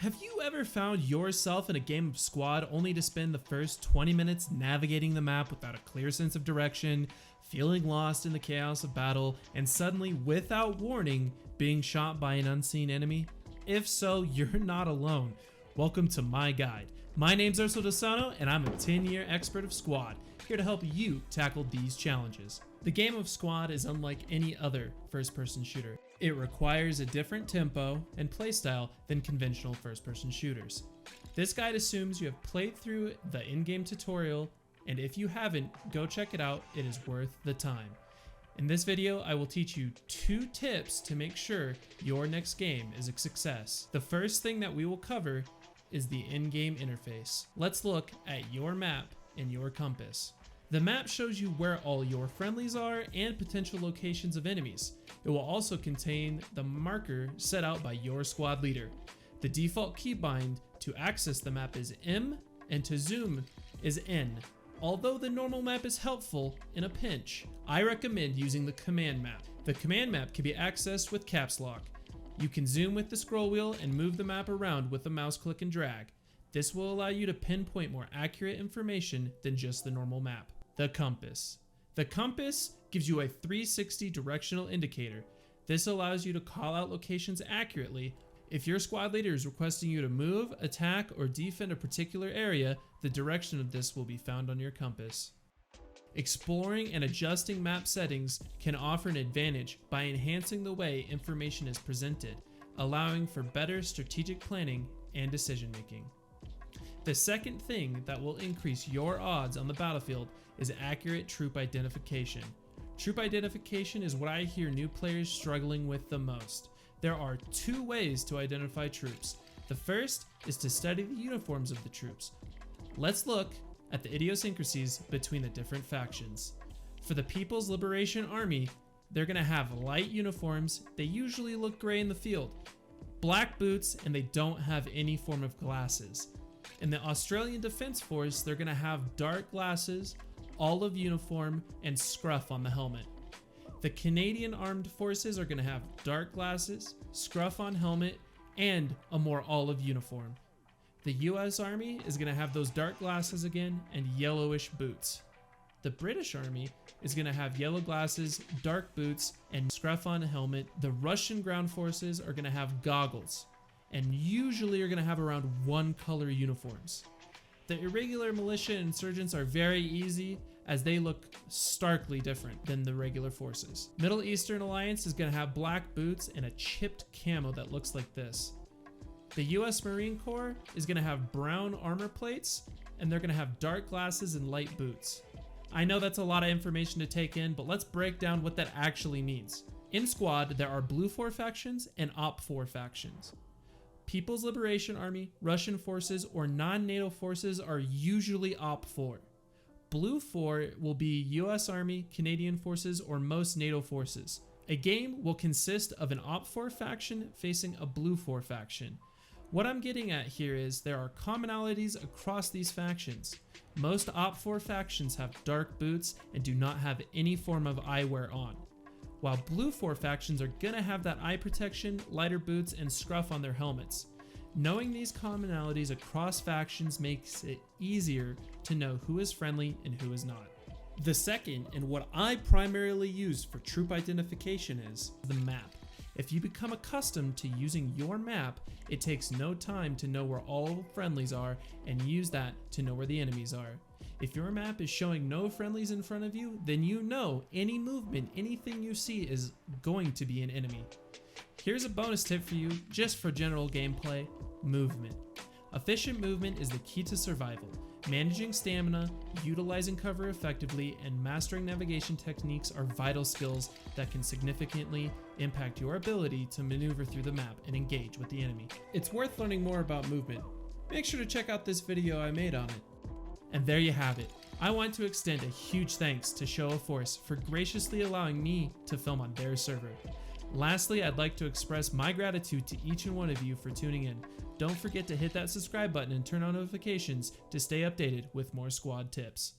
Have you ever found yourself in a game of squad only to spend the first 20 minutes navigating the map without a clear sense of direction, feeling lost in the chaos of battle, and suddenly, without warning, being shot by an unseen enemy? If so, you're not alone. Welcome to my guide. My name's UrsoDoSono, and I'm a 10-year expert of squad, here to help you tackle these challenges. The game of squad is unlike any other first-person shooter. It requires a different tempo and playstyle than conventional first-person shooters. This guide assumes you have played through the in-game tutorial, and if you haven't, go check it out, it is worth the time. In this video, I will teach you 2 tips to make sure your next game is a success. The first thing that we will cover is the in-game interface. Let's look at your map and your compass. The map shows you where all your friendlies are and potential locations of enemies. It will also contain the marker set out by your squad leader. The default keybind to access the map is M, and to zoom is N. Although the normal map is helpful in a pinch, I recommend using the command map. The command map can be accessed with caps lock. You can zoom with the scroll wheel and move the map around with the mouse click and drag. This will allow you to pinpoint more accurate information than just the normal map. The compass. The compass gives you a 360 directional indicator. This allows you to call out locations accurately. If your squad leader is requesting you to move, attack, or defend a particular area, the direction of this will be found on your compass. Exploring and adjusting map settings can offer an advantage by enhancing the way information is presented, allowing for better strategic planning and decision making. The second thing that will increase your odds on the battlefield is accurate troop identification. Troop identification is what I hear new players struggling with the most. There are 2 ways to identify troops. The first is to study the uniforms of the troops. Let's look at the idiosyncrasies between the different factions. For the People's Liberation Army, they're going to have light uniforms. They usually look gray in the field, black boots, and they don't have any form of glasses. In the Australian Defence Force, they're going to have dark glasses, olive uniform, and scruff on the helmet. The Canadian Armed Forces are going to have dark glasses, scruff on helmet, and a more olive uniform. The US Army is going to have those dark glasses again and yellowish boots. The British Army is going to have yellow glasses, dark boots, and scruff on helmet. The Russian Ground Forces are going to have goggles, and usually are going to have around 1 color uniforms. The irregular militia and insurgents are very easy as they look starkly different than the regular forces. Middle Eastern Alliance is going to have black boots and a chipped camo that looks like this. The US Marine Corps is going to have brown armor plates, and they're going to have dark glasses and light boots. I know that's a lot of information to take in, but let's break down what that actually means. In squad, there are Blue 4 factions and Op 4 factions. People's Liberation Army, Russian forces, or non-NATO forces are usually Op 4. Blue 4 will be US Army, Canadian forces, or most NATO forces. A game will consist of an Op 4 faction facing a Blue 4 faction. What I'm getting at here is there are commonalities across these factions. Most Op 4 factions have dark boots and do not have any form of eyewear on, while Blue 4 factions are gonna have that eye protection, lighter boots, and scruff on their helmets. Knowing these commonalities across factions makes it easier to know who is friendly and who is not. The second, and what I primarily use for troop identification, is the map. If you become accustomed to using your map, it takes no time to know where all friendlies are and use that to know where the enemies are. If your map is showing no friendlies in front of you, then you know any movement, anything you see is going to be an enemy. Here's a bonus tip for you, just for general gameplay: movement. Efficient movement is the key to survival. Managing stamina, utilizing cover effectively, and mastering navigation techniques are vital skills that can significantly impact your ability to maneuver through the map and engage with the enemy. It's worth learning more about movement. Make sure to check out this video I made on it. And there you have it. I want to extend a huge thanks to Show of Force for graciously allowing me to film on their server. Lastly, I'd like to express my gratitude to each and one of you for tuning in. Don't forget to hit that subscribe button and turn on notifications to stay updated with more squad tips.